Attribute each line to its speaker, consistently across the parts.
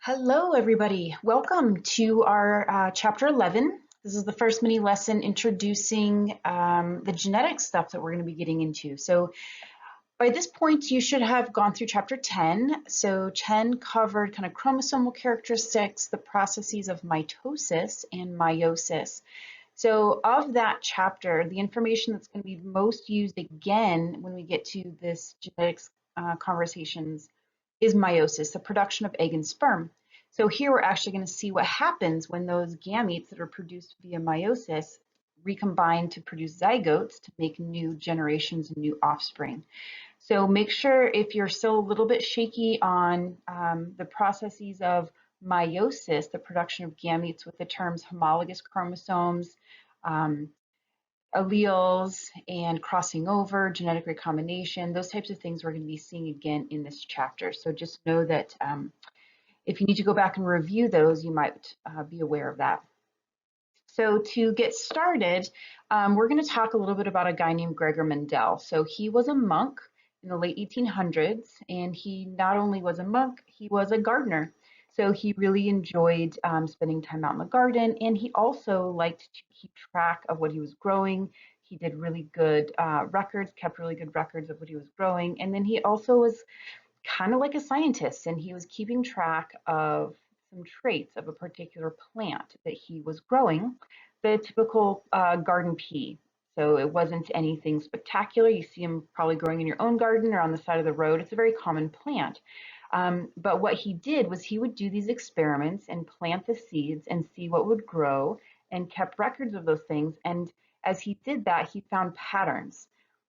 Speaker 1: Hello, everybody. Welcome to our chapter 11. This is the first mini lesson introducing the genetic stuff that we're going to be getting into. So by this point, you should have gone through chapter 10. So 10 covered kind of chromosomal characteristics, the processes of mitosis and meiosis. So of that chapter, the information that's going to be most used again when we get to this genetics conversations is meiosis, the production of egg and sperm. So here we're actually going to see what happens when those gametes that are produced via meiosis recombine to produce zygotes to make new generations and new offspring. So make sure if you're still a little bit shaky on the processes of meiosis, the production of gametes with the terms homologous chromosomes, um, alleles, and crossing over, genetic recombination, those types of things we're going to be seeing again in this chapter. So just know that if you need to go back and review those, you might be aware of that. So to get started, we're going to talk a little bit about a guy named Gregor Mendel. So he was a monk in the late 1800s, and he not only was a monk, he was a gardener. So he really enjoyed spending time out in the garden, and he also liked to keep track of what he was growing. He did really good records, kept really good records of what he was growing, and then he also was kind of like a scientist, and he was keeping track of some traits of a particular plant that he was growing, the typical garden pea. So it wasn't anything spectacular. You see them probably growing in your own garden or on the side of the road. It's a very common plant. But what he did was he would do these experiments and plant the seeds and see what would grow and kept records of those things. And as he did that, he found patterns.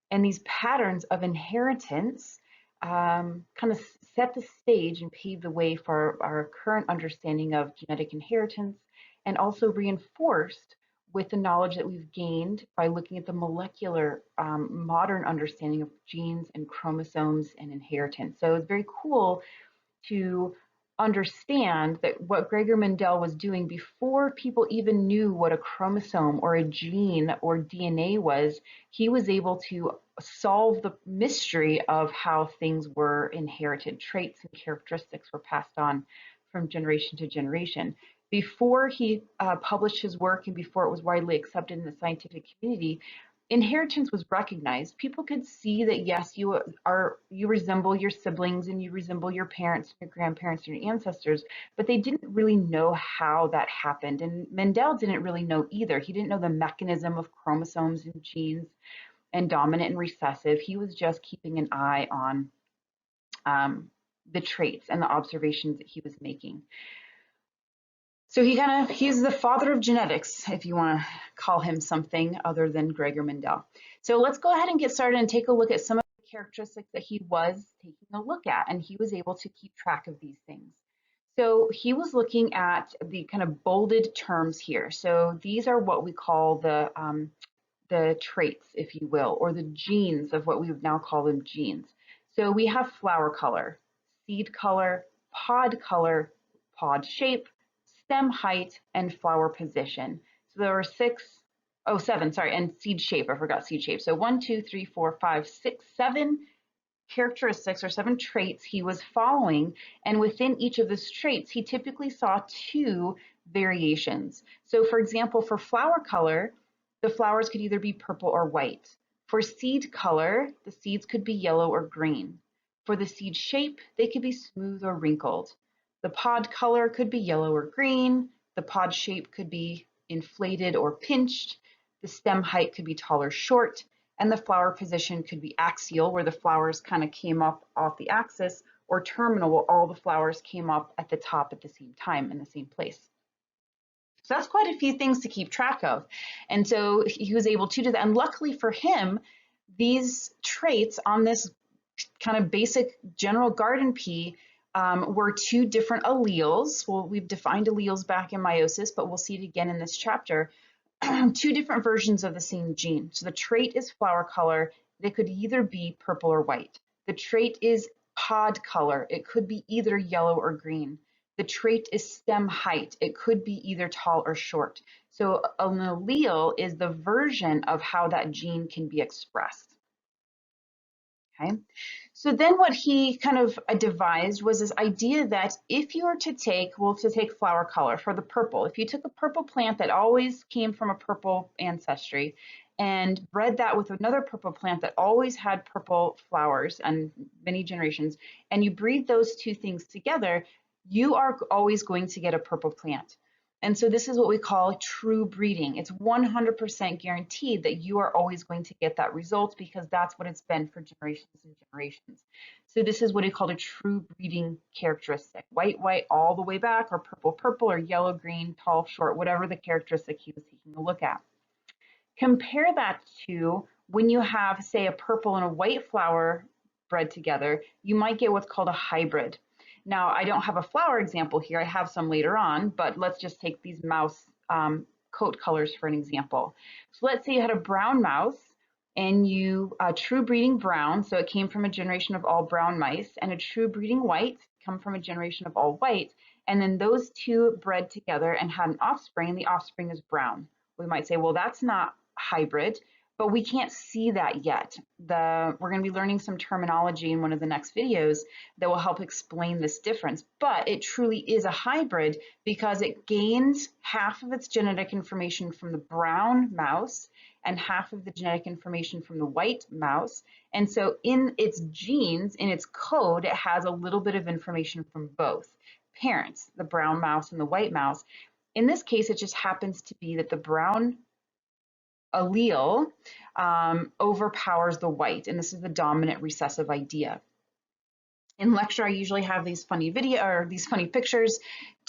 Speaker 1: And these patterns of inheritance kind of set the stage and paved the way for our current understanding of genetic inheritance, and also reinforced with the knowledge that we've gained by looking at the molecular modern understanding of genes and chromosomes and inheritance. So it's very cool to understand that what Gregor Mendel was doing before people even knew what a chromosome or a gene or DNA was, he was able to solve the mystery of how things were inherited. Traits and characteristics were passed on from generation to generation. Before he published his work and before it was widely accepted in the scientific community, inheritance was recognized. People could see that yes, you resemble your siblings and you resemble your parents, your grandparents, and your ancestors, but they didn't really know how that happened. And Mendel didn't really know either. He didn't know the mechanism of chromosomes and genes and dominant and recessive. He was just keeping an eye on the traits and the observations that he was making. So he's the father of genetics, if you want to call him something other than Gregor Mendel. So let's go ahead and get started and take a look at some of the characteristics that he was taking a look at, and he was able to keep track of these things. So he was looking at the kind of bolded terms here. So these are what we call the traits, if you will, or the genes of what we would now call them genes. So we have flower color, seed color, pod shape, stem height, and flower position. So there were seven, sorry, and seed shape. I forgot seed shape. So 1, 2, 3, 4, 5, 6, 7 characteristics or 7 traits he was following. And within each of those traits, he typically saw 2 variations. So for example, for flower color, the flowers could either be purple or white. For seed color, the seeds could be yellow or green. For the seed shape, they could be smooth or wrinkled. The pod color could be yellow or green. The pod shape could be inflated or pinched. The stem height could be tall or short. And the flower position could be axial, where the flowers kind of came up off the axis, or terminal, where all the flowers came up at the top at the same time in the same place. So that's quite a few things to keep track of. And so he was able to do that. And luckily for him, these traits on this kind of basic general garden pea were 2 different alleles. Well, we've defined alleles back in meiosis, but we'll see it again in this chapter. 2 different versions of the same gene. So the trait is flower color. They could either be purple or white. The trait is pod color. It could be either yellow or green. The trait is stem height. It could be either tall or short. So an allele is the version of how that gene can be expressed. Okay, So then what he kind of devised was this idea that if you were to take, well, to take flower color for the purple, if you took a purple plant that always came from a purple ancestry and bred that with another purple plant that always had purple flowers and many generations, and you breed those two things together, you are always going to get a purple plant. And so this is what we call true breeding. It's 100% guaranteed that you are always going to get that result because that's what it's been for generations and generations. So this is what we call a true breeding characteristic. White, white, all the way back, or purple, purple, or yellow, green, tall, short, whatever the characteristic he was taking a look at. Compare that to when you have, say, a purple and a white flower bred together, you might get what's called a hybrid. Now, I don't have a flower example here. I have some later on, but let's just take these mouse coat colors for an example. So let's say you had a brown mouse and you true breeding brown, so it came from a generation of all brown mice, and a true breeding white come from a generation of all white, and then those two bred together and had an offspring, and the offspring is brown. We might say, well, that's not hybrid, but we can't see that yet. We're going to be learning some terminology in one of the next videos that will help explain this difference. But it truly is a hybrid because it gains half of its genetic information from the brown mouse and half of the genetic information from the white mouse. And so in its genes, in its code, it has a little bit of information from both parents, the brown mouse and the white mouse. In this case, it just happens to be that the brown allele overpowers the white, and this is the dominant recessive idea. In lecture, I usually have these funny pictures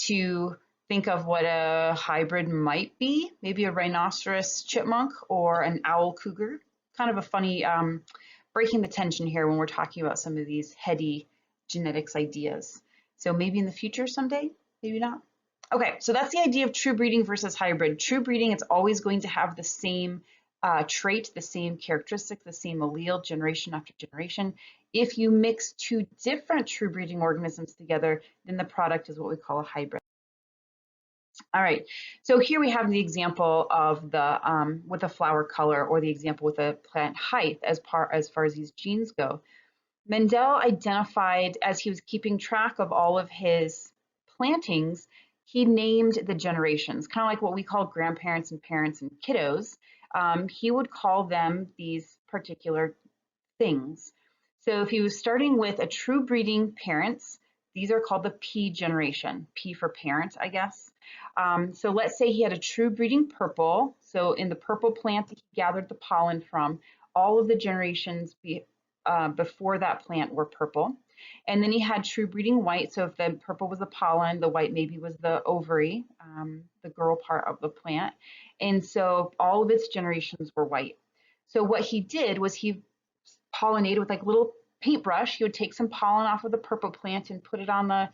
Speaker 1: to think of what a hybrid might be, maybe a rhinoceros chipmunk or an owl cougar. Kind of a funny breaking the tension here when we're talking about some of these heady genetics ideas. So maybe in the future someday, maybe not. Okay, so that's the idea of true breeding versus hybrid. True breeding, it's always going to have the same trait, the same characteristic, the same allele, generation after generation. If you mix two different true breeding organisms together, then the product is what we call a hybrid. All right, so here we have the example of the with a flower color, or the example with a plant height as far as these genes go. Mendel identified, as he was keeping track of all of his plantings, he named the generations, kind of like what we call grandparents and parents and kiddos. He would call them these particular things. So if he was starting with a true breeding parents, these are called the P generation, P for parent, I guess. So let's say he had a true breeding purple. So in the purple plant that he gathered the pollen from, all of the generations before that plant were purple. And then he had true breeding white. So if the purple was the pollen, the white maybe was the ovary, the girl part of the plant. And so all of its generations were white. So what he did was he pollinated with like a little paintbrush. He would take some pollen off of the purple plant and put it on the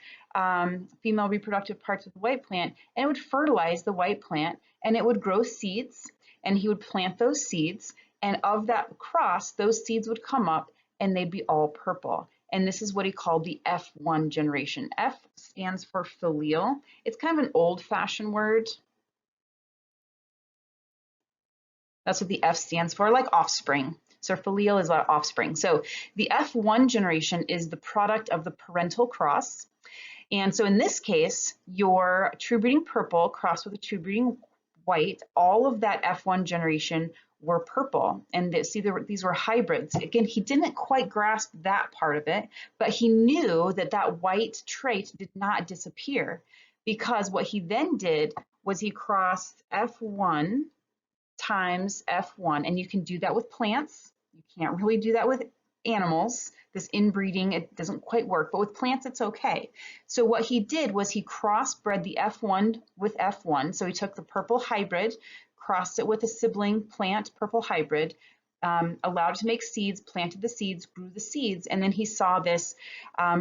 Speaker 1: female reproductive parts of the white plant, and it would fertilize the white plant, and it would grow seeds, and he would plant those seeds, and of that cross, those seeds would come up and they'd be all purple. And this is what he called the F1 generation. F stands for filial. It's kind of an old-fashioned word. That's what the F stands for, like offspring. So filial is about offspring. So the F1 generation is the product of the parental cross. And so in this case, your true breeding purple crossed with a true breeding white, all of that F1 generation were purple. And these were hybrids. Again, he didn't quite grasp that part of it, but he knew that that white trait did not disappear, because what he then did was he crossed F1 times F1, and you can do that with plants. You can't really do that with animals. This inbreeding, it doesn't quite work, but with plants, it's okay. So what he did was he crossbred the F1 with F1. So he took the purple hybrid, crossed it with a sibling plant purple hybrid, allowed it to make seeds, planted the seeds, grew the seeds, and then he saw this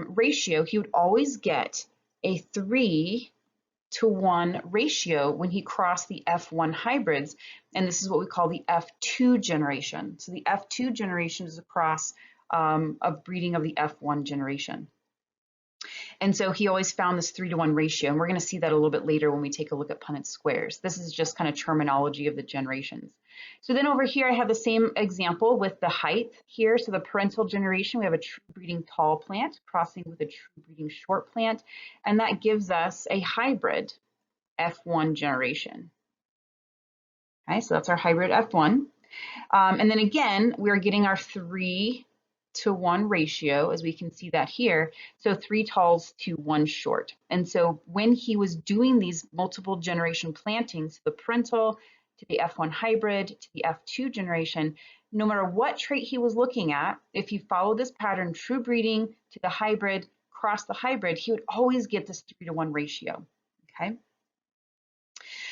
Speaker 1: ratio. He would always get a 3:1 ratio when he crossed the F1 hybrids, and this is what we call the F2 generation. So the F2 generation is a cross of breeding of the F1 generation. And so he always found this 3-to-1 ratio. And we're going to see that a little bit later when we take a look at Punnett squares. This is just kind of terminology of the generations. So then over here, I have the same example with the height here. So the parental generation, we have a true breeding tall plant crossing with a true breeding short plant. And that gives us a hybrid F1 generation. Okay, so that's our hybrid F1. And then again, we're getting our 3-to-1 ratio, as we can see that here. So 3 talls to 1 short. And so when he was doing these multiple generation plantings, the parental to the F1 hybrid to the F2 generation, no matter what trait he was looking at, if you follow this pattern, true breeding to the hybrid, cross the hybrid, he would always get this 3-to-1 ratio. Okay.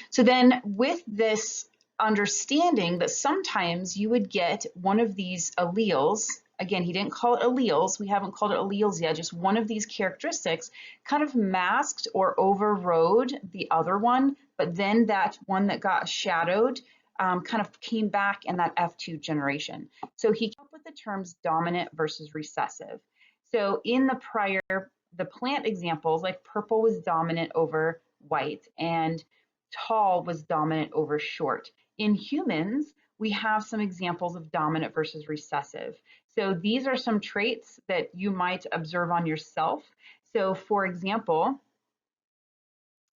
Speaker 1: So then with this understanding that sometimes you would get one of these alleles, again, he didn't call it alleles, we haven't called it alleles yet, just one of these characteristics kind of masked or overrode the other one, but then that one that got shadowed kind of came back in that F2 generation. So he came up with the terms dominant versus recessive. So in the plant examples, like purple was dominant over white and tall was dominant over short. In humans, we have some examples of dominant versus recessive. So these are some traits that you might observe on yourself. So for example,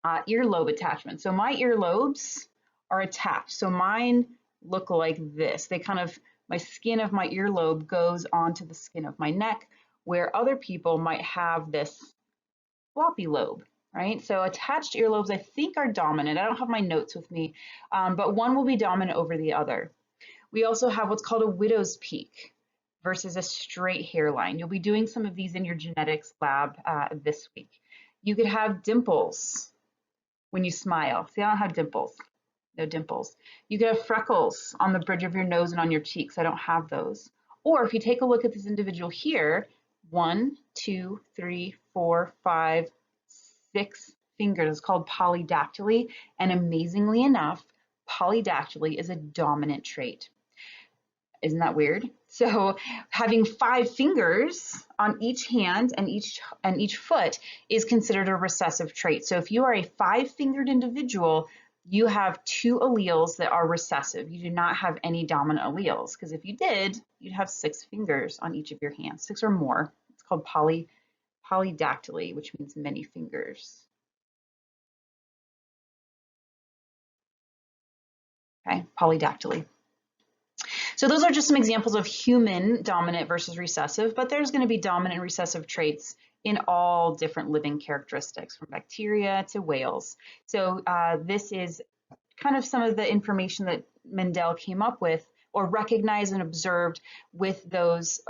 Speaker 1: earlobe attachment. So my earlobes are attached. So mine look like this. They kind of, my skin of my earlobe goes onto the skin of my neck, where other people might have this floppy lobe, right? So attached earlobes, I think, are dominant. I don't have my notes with me, but one will be dominant over the other. We also have what's called a widow's peak versus a straight hairline. You'll be doing some of these in your genetics lab this week. You could have dimples when you smile. See, I don't have dimples. No dimples. You could have freckles on the bridge of your nose and on your cheeks. I don't have those. Or if you take a look at this individual here, 1, 2, 3, 4, 5, 6 fingers. It's called polydactyly. And amazingly enough, polydactyly is a dominant trait. Isn't that weird? So having 5 fingers on each hand and each foot is considered a recessive trait. So if you are a 5-fingered individual, you have 2 alleles that are recessive. You do not have any dominant alleles, because if you did, you'd have 6 fingers on each of your hands, 6 or more. It's called polydactyly, which means many fingers. Okay, polydactyly. So those are just some examples of human dominant versus recessive, but there's going to be dominant and recessive traits in all different living characteristics, from bacteria to whales. So this is kind of some of the information that Mendel came up with or recognized and observed with those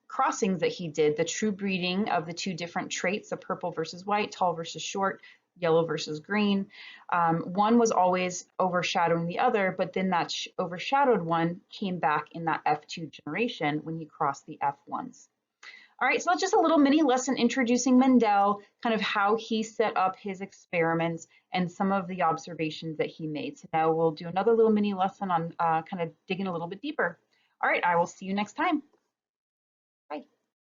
Speaker 1: crossings that he did, the true breeding of the 2 different traits, the purple versus white, tall versus short, yellow versus green. One was always overshadowing the other, but then that overshadowed one came back in that F2 generation when he crossed the F1s. All right, so that's just a little mini lesson introducing Mendel, kind of how he set up his experiments and some of the observations that he made. So now we'll do another little mini lesson on kind of digging a little bit deeper. All right, I will see you next time.